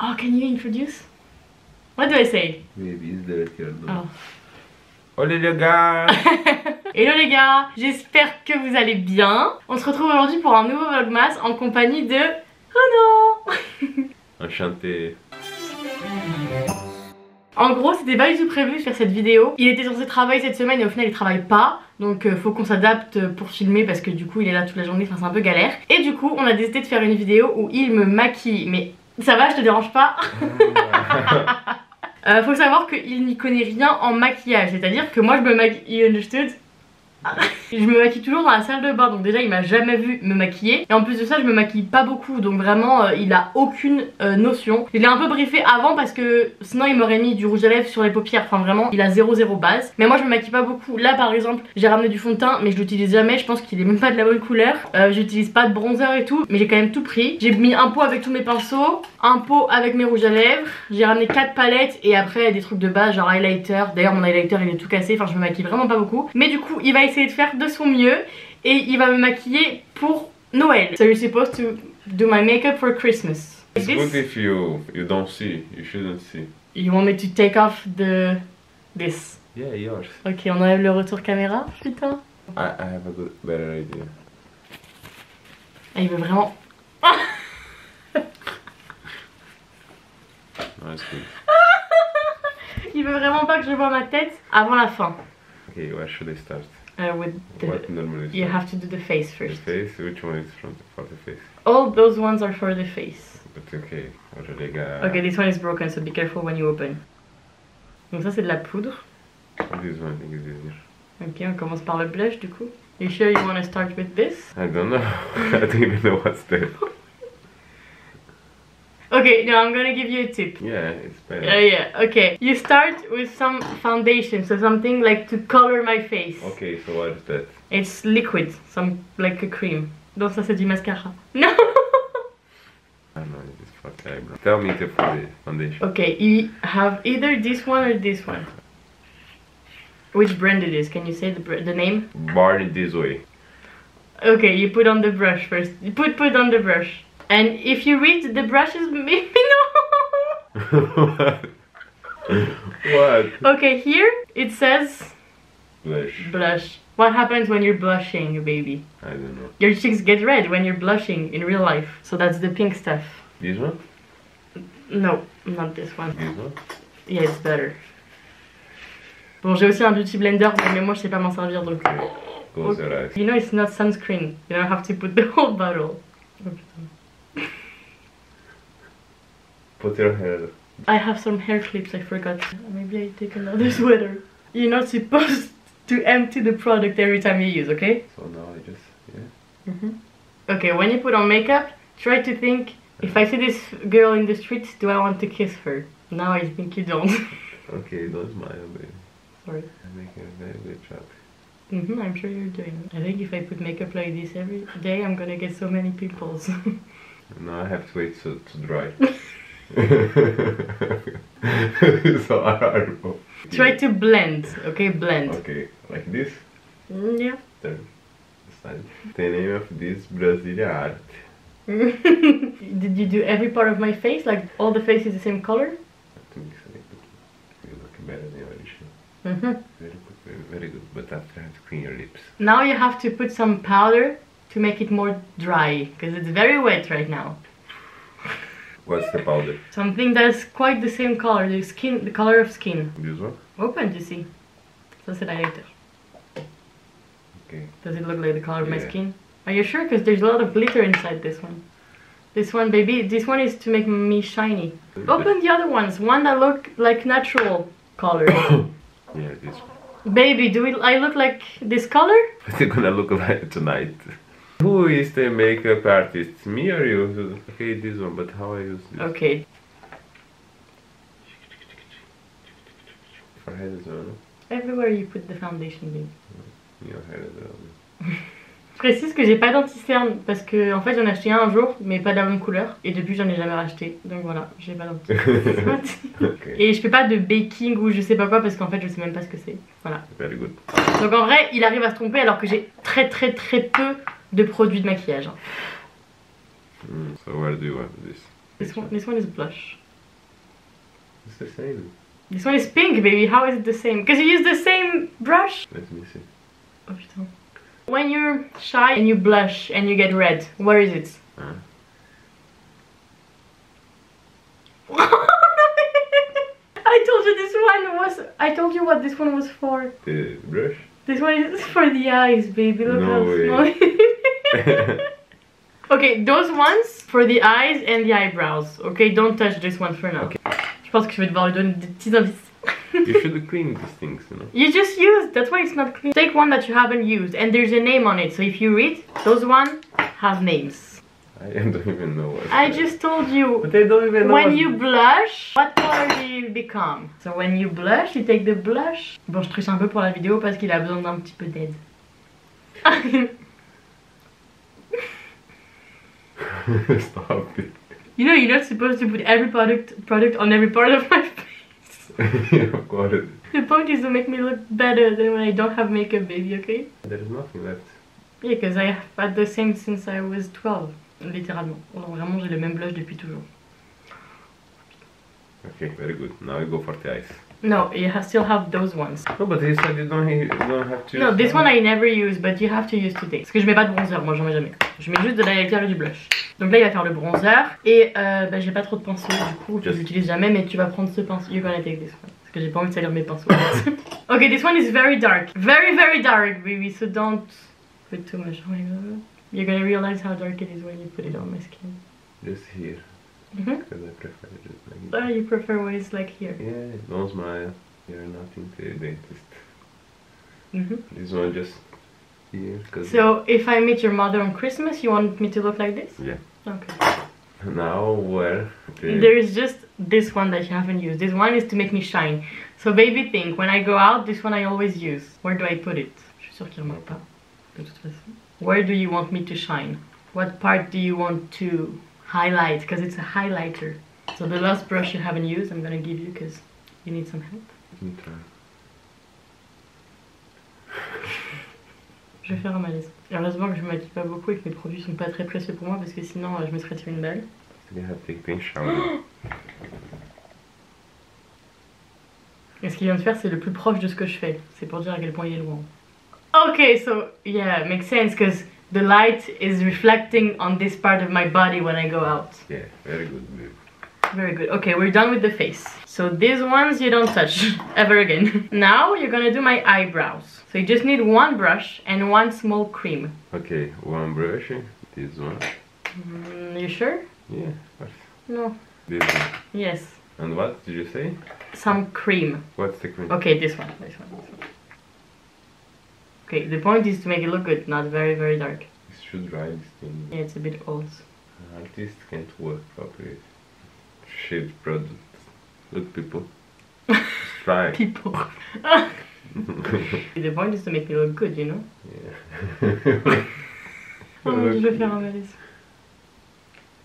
Oh, can you introduce? What do I say? Maybe is the red card. Oh. Olé les gars. Hello les gars, j'espère que vous allez bien. On se retrouve aujourd'hui pour un nouveau vlogmas en compagnie de Renan. Enchanté. En gros, c'était pas du tout prévu de faire cette vidéo. Il était censé travailler cette semaine et au final il travaille pas. Donc faut qu'on s'adapte pour filmer parce que du coup il est là toute la journée, enfin c'est un peu galère. Et du coup on a décidé de faire une vidéo où il me maquille. Mais ça va, je te dérange pas? Faut savoir qu'il n'y connaît rien en maquillage. C'est-à-dire que moi je me maquille, you understood? Je me maquille toujours dans la salle de bain, donc déjà il m'a jamais vu me maquiller. Et en plus de ça je me maquille pas beaucoup, donc vraiment il a aucune notion. Il est un peu briefé avant parce que sinon il m'aurait mis du rouge à lèvres sur les paupières. Enfin vraiment il a 0 base. Mais moi je me maquille pas beaucoup. Là par exemple j'ai ramené du fond de teint mais je l'utilise jamais. Je pense qu'il est même pas de la bonne couleur. J'utilise pas de bronzer et tout, mais j'ai quand même tout pris. J'ai mis un pot avec tous mes pinceaux, un pot avec mes rouges à lèvres. J'ai ramené 4 palettes et après des trucs de base genre highlighter. D'ailleurs mon highlighter il est tout cassé. Enfin je me maquille vraiment pas beaucoup. Mais du coup il va essayer de faire de son mieux et il va me maquiller pour Noël. So you're supposed to do my makeup for Christmas. It's good if you don't see. You shouldn't see. You want me to take off this? Yeah, yours. Ok, on enlève le retour caméra. Putain. I have a better idea. Ah, il veut vraiment. That's good. Il veut vraiment pas que je vois ma tête avant la fin. Okay, where should I start? With What normally you start? have to do the face The first. face? Which one is for the face? All those ones are for the face. But okay, olé les gars. Okay, this one is broken, so be careful when you open. Donc ça c'est de la poudre. This one is easier. Ok, on commence par le blush du coup. You sure you want to start with this? I don't know. I don't even know what's that. Okay, now I'm gonna give you a tip. Yeah, it's better. Yeah, okay. You start with some foundation, so something like to color my face. Okay, so what is that? It's liquid, some like a cream. Donc ça c'est du mascara. No. I don't know, it's for the eyebrow. Tell me the foundation. Okay, you have either this one or this one. Which brand it is? Can you say the name? Born this way. Okay, you put on the brush first. You put on the brush. And if you read the brushes, maybe no. What? Okay, here it says Blush. blush. What happens when you're blushing, baby? I don't know. Your cheeks get red when you're blushing in real life. So that's the pink stuff. This one? No, not this one. This one? Yeah, it's better. Bon, j'ai aussi un beauty blender, mais moi je sais pas m'en servir donc. Close your eyes. You know it's not sunscreen. You don't have to put the whole bottle. Oh, putain. Put your hair. I have some hair clips, I forgot. Maybe I take another sweater. You're not supposed to empty the product every time you use, okay? So now I just, yeah. Okay, when you put on makeup, try to think, if I see this girl in the street, do I want to kiss her? Now I think you don't. Okay, don't smile, baby. Sorry. I make a very good job. I'm sure you're doing it. I think if I put makeup like this every day, I'm gonna get so many pimples. Now I have to wait to dry. So horrible. Try to blend, okay? Blend. Okay, like this. Yeah. Turn. Side. The name of this Brazilian art. Did you do every part of my face? Like all the face is the same color? I think so. You look better than original. Very good, very good. But after I have to clean your lips. Now you have to put some powder to make it more dry, because it's very wet right now. What's the powder? Something that's quite the same color, the color of skin. This one? Open to see. Ça c'est l'highlighter. Okay. Does it look like the color of my Yeah. skin? Are you sure? Because there's a lot of glitter inside this one. This one, baby, this one is to make me shiny. Open the other ones, one that look like natural color. Yeah, this one. Baby, I look like this color? What's it gonna look like tonight? Who is the makeup artist? Me or you? Okay, this one, but how I use this? Okay. For head as well. Everywhere you put the foundation, baby. Your head as well. Je précise que j'ai pas d'anti-cerne parce que en fait j'en ai acheté un jour mais pas de la même couleur et depuis j'en ai jamais racheté donc voilà j'ai pas d'anti-cerne. Okay. Et je fais pas de baking ou je sais pas quoi parce qu'en fait je sais même pas ce que c'est. Voilà. Very good. Donc en vrai il arrive à se tromper alors que j'ai très peu de produits de maquillage. So where do you want this? This one is blush. It's the same. This one is pink, baby. How is it the same? Because you use the same brush. Let me see. Oh putain. When you're shy and you blush and you get red, where is it? I told you this one was. I told you what this one was for. The brush? This one is for the eyes, baby. Look No how way. small it is. Okay, those ones for the eyes and the eyebrows. Okay, don't touch this one for now. Okay. Je pense que je vais devoir lui donner des petits indices. You should clean these things, you know. You just used, that's why it's not clean. Take one that you haven't used and there's a name on it. So if you read, those one have names. I don't even know what. I just told you. But I don't even know. When you blush, what color do you become? So when you blush, you take the blush. Bon, je triche un peu pour la vidéo parce qu'il a besoin d'un petit peu d'aide. Stop it. You know, you're not supposed to put every product on every part of my face. Of course. The point is to make me look better than when I don't have makeup, baby, okay? There is nothing left. Yeah, because I have had the same since I was 12. Littéralement. Alors, vraiment, j'ai le même blush depuis toujours. Okay, very good. Now we go for the eyes. No, you still have those ones. No, but you said you don't have to. No, this one I never use, but you have to use today. Parce que je mets pas de bronzer, moi j'en mets jamais. Je mets juste de l'highlighter et du blush. Donc là il va faire le bronzer. Et bah, j'ai pas trop de pinceaux, du coup je l'utilise jamais, mais tu vas prendre ce pinceau. You're gonna take this one. Parce que j'ai pas envie de salir mes pinceaux. Okay, this one is very dark. Very, very dark, baby. So don't put too much. Oh my god. You're gonna realize how dark it is when you put it on my skin. Just here. Because I prefer it just like Oh, you prefer when it's like here. Yeah, don't smile. You're nothing to the dentist. Mm-hmm. This one just here. Cause So if I meet your mother on Christmas, you want me to look like this? yeah. Okay. Now where? Okay. There is just this one that you haven't used. This one is to make me shine. So baby, think, when I go out, this one I always use. Where do I put it? Je suis sûre qu'il remarque pas. De toute façon. Where do you want me to shine? What part do you want to highlight? Because it's a highlighter. So the last brush you haven't used, I'm gonna give you because you need some help. Let me try. Je vais faire un malaise. Heureusement que je me maquille pas beaucoup et que mes produits sont pas très précieux pour moi parce que sinon je me serais tiré une balle. You have to take a shower. Et ce qu'il vient de faire, c'est le plus proche de ce que je fais. C'est pour dire à quel point il est loin. Okay, so yeah, makes sense because the light is reflecting on this part of my body when I go out. Yeah, very good. Babe. Very good. Okay, we're done with the face. So these ones you don't touch ever again. Now you're gonna do my eyebrows. So you just need one brush and one small cream. Okay, one brush. This one. You sure? Yeah, of course. No. This one. Yes. And what did you say? Some cream. What's the cream? Okay, this one. This one. This one. Okay, the point is to make it look good, not very, very dark. This should dry this thing. Yeah, it's a bit old. Artist can't work properly. Shit product. Look, people. Just try. People. The point is to make me look good, you know? Yeah. Oh mon dieu, je vais faire un malaise.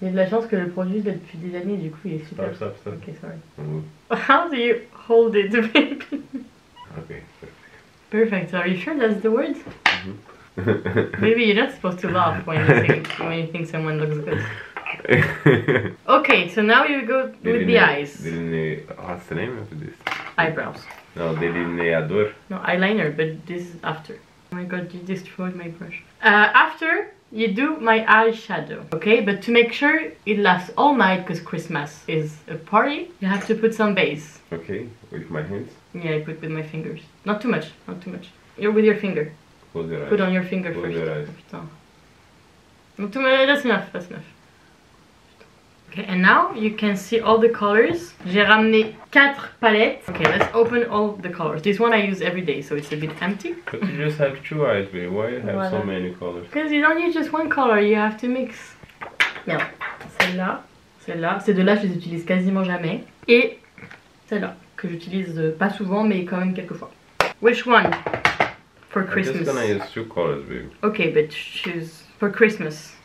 Il y a de la chance que le produit là depuis des années, du coup il est super. Stop. Okay, sorry. Move. How do you hold it, baby? Okay. Perfect. Are you sure that's the word? Maybe you're not supposed to laugh when you think someone looks good. Okay, so now you go with the eyes. What's the name of this? Eyebrows. No, delineador. No, eyeliner, but this is after. Oh my god, you destroyed my brush. After, you do my eyeshadow, okay? But to make sure it lasts all night, because Christmas is a party, you have to put some base. Okay, with my hands. Yeah, I put with my fingers. Not too much, not too much. You're with your finger. Close your eyes. Put on your finger Close first. your eyes. Oh, putain. Not too much, that's enough, that's enough. Okay, and now you can see all the colors. J'ai ramené 4 palettes. Okay, let's open all the colors. This one I use every day, so it's a bit empty. But you just have 2 eyes, babe. Why you have so Voilà. many colors? Because you don't use just one color, you have to mix. Merde. Celle-là, ces deux-là je les utilise quasiment jamais. Et celle-là, que j'utilise pas souvent, mais quand même quelques fois. Which one? For I'm Christmas. just gonna use 2 colors, babe. Okay, but choose for Christmas.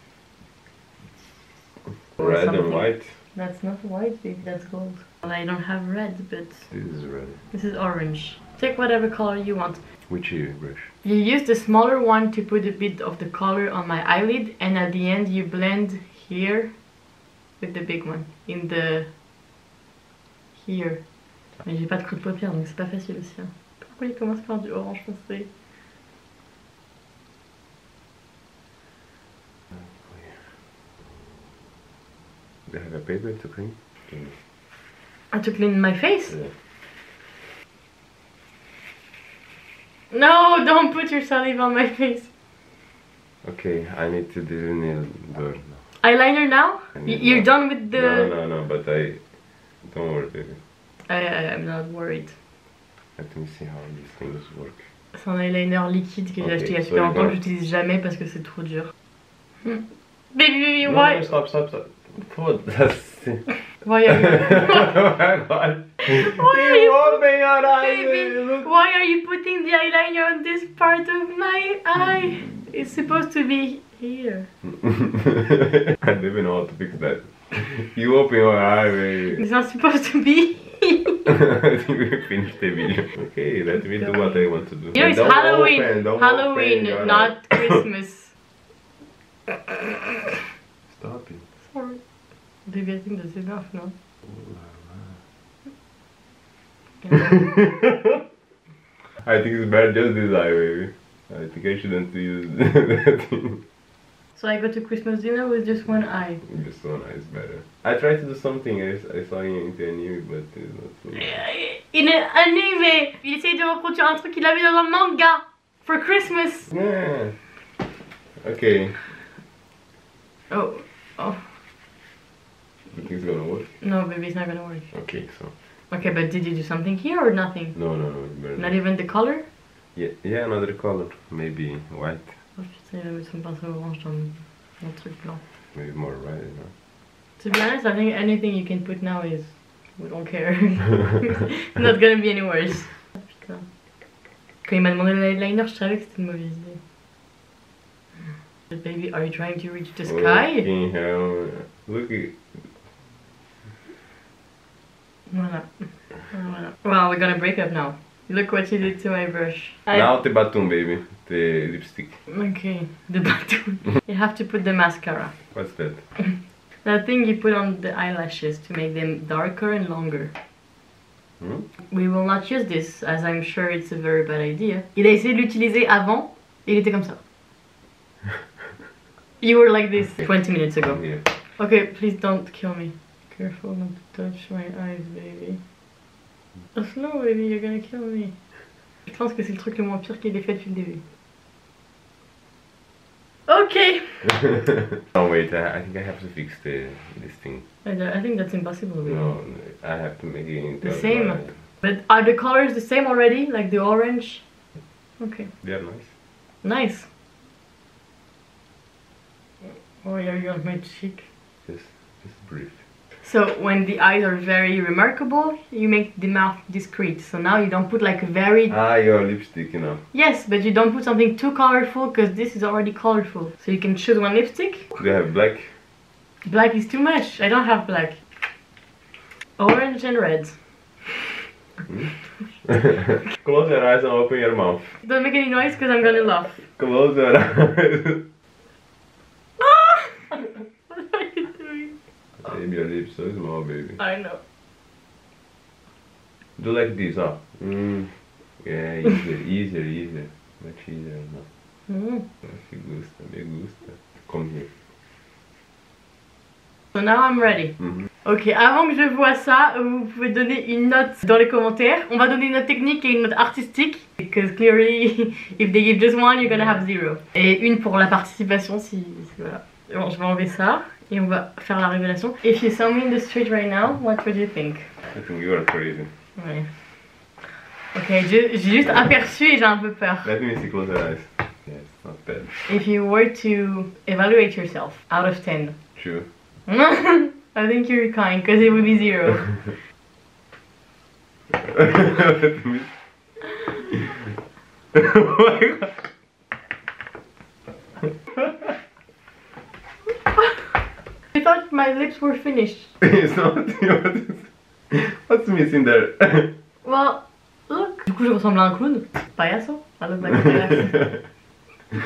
Or Red something. and white. That's not white, baby, that's gold. Well, I don't have red, but This is red. this is orange. Take whatever color you want. Which brush? You use the smaller one to put a bit of the color on my eyelid, and at the end you blend here with the big one in the here. Mais j'ai pas de creux de paupières donc c'est pas facile aussi. Hein. Pourquoi il commence par du orange foncé? Do you have a paper to clean? To clean my face? Yeah. No, don't put your saliva on my face. Okay, I need to do nail door now. Eyeliner now? You're done with the... No, but I... Don't worry, baby. I'm not worried. Let me see how these things work. C'est un eyeliner liquide que j'ai acheté il y a super longtemps que j'utilise jamais parce que c'est trop dur. Baby, why? No, stop. Put that's it. Why are you... Oh my god. Why are you... open your eyes, Baby, look. why are you putting the eyeliner on this part of my eye? It's supposed to be here. I don't even know how to fix that. You open your eye, baby. It's not supposed to be. I think we finished the video. Okay, let me do what I want to do. You know, it's Don't Halloween. open, don't Halloween, open your not eye. Christmas. Stop it. Sorry. Baby, I think that's enough, no? I think it's better just this eye, baby. I think I shouldn't use that thing. So I go to Christmas dinner with just one eye. This one eye is better. I tried to do something I saw into anime, but it's not so. In an anime, il essaye de reproduire un truc qu'il a vu dans un manga for Christmas. Yeah. Okay. Oh. You think it's gonna work? No, baby, it's not gonna work. Okay, so. Okay, but did you do something here or nothing? No, it's better. Not even the color? Yeah, another color. Maybe white. Oh putain, il a mis son pinceau orange dans mon truc blanc. Maybe more red, you know? To be honest, I think anything you can put now is... We don't care. It's not gonna be any worse. Putain. Quand il m'a demandé l'eyeliner, je savais que c'était une mauvaise idée. But baby, are you trying to reach the sky? Fucking hell. Look at... Voilà. Well, we're gonna break up now. Look what you did to my brush. Now the baton, baby. The lipstick. Okay, the baton. You have to put the mascara. What's that? That thing you put on the eyelashes to make them darker and longer. Hmm? We will not use this, as I'm sure it's a very bad idea. Il a essayé de l'utiliser avant, et il était comme ça. You were like this 20 minutes ago. Yeah. Okay, please don't kill me. Careful not to touch my eyes, baby. Oh no, baby, you're gonna kill me. Je pense que c'est le truc le moins pire qu'il ait fait depuis le début. Okay! Oh wait, I think I have to fix this thing. I think that's impossible, baby. No, I have to make it into The same. But are the colors the same already? Like the orange? Okay. They are nice. Nice. Oh, yeah, you're on my cheek. Just brief. So when the eyes are very remarkable, you make the mouth discreet. So now you don't put like a very... Your lipstick, you know. Yes, but you don't put something too colorful because this is already colorful. So you can choose one lipstick. Do you have black? Black is too much. I don't have black. Orange and red. Close your eyes and open your mouth. Don't make any noise because I'm gonna laugh. Close your eyes. What are you doing? Baby, your lips so small, baby. I know. Do like this, huh? Yeah, easier. Much easier, no? Me gusta. Come here. So now I'm ready. Ok, avant que je vois ça, vous pouvez donner une note dans les commentaires. On va donner une note technique et une note artistique. Because clearly, if they give just one, you're gonna have 0. Et une pour la participation, si voilà. Bon, je vais enlever ça et on va faire la révélation. If you saw me in the street right now, what would you think? I think you are crazy. Ouais. Ok, j'ai juste aperçu et j'ai un peu peur. Let me see, close your eyes. Yeah, it's not bad. If you were to evaluate yourself out of 10. True. I think you're kind, because it would be 0. Let me... Oh my god. I thought my lips were finished. It's not. What's missing there? Well, look. Du coup, je ressemble à un clown. Payaso. I look like a payaso.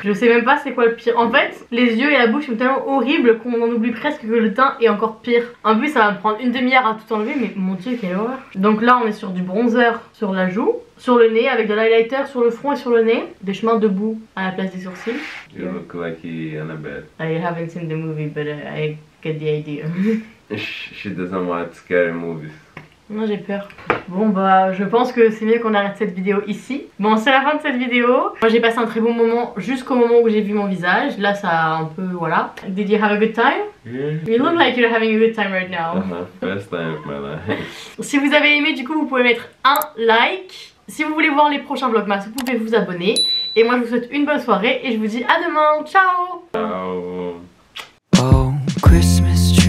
Je sais même pas c'est quoi le pire. En fait, les yeux et la bouche sont tellement horribles qu'on en oublie presque que le teint est encore pire. En plus, ça va me prendre une demi-heure à tout enlever, mais mon dieu, quelle horreur. Donc là, on est sur du bronzer sur la joue, sur le nez, avec de l'highlighter sur le front et sur le nez, des chemins debout à la place des sourcils. You look like you're in a bed. I haven't seen the movie, but I get the idea. She doesn't watch scary movies. Non, j'ai peur. Bon bah je pense que c'est mieux qu'on arrête cette vidéo ici. Bon, c'est la fin de cette vidéo. Moi j'ai passé un très bon moment jusqu'au moment où j'ai vu mon visage. Là ça a un peu voilà. Did you have a good time? Yeah. You look like you're having a good time right now. Best time of my life. Si vous avez aimé, du coup vous pouvez mettre un like. Si vous voulez voir les prochains vlogmas, vous pouvez vous abonner. Et moi je vous souhaite une bonne soirée et je vous dis à demain. Ciao. Ciao. Oh, Christmas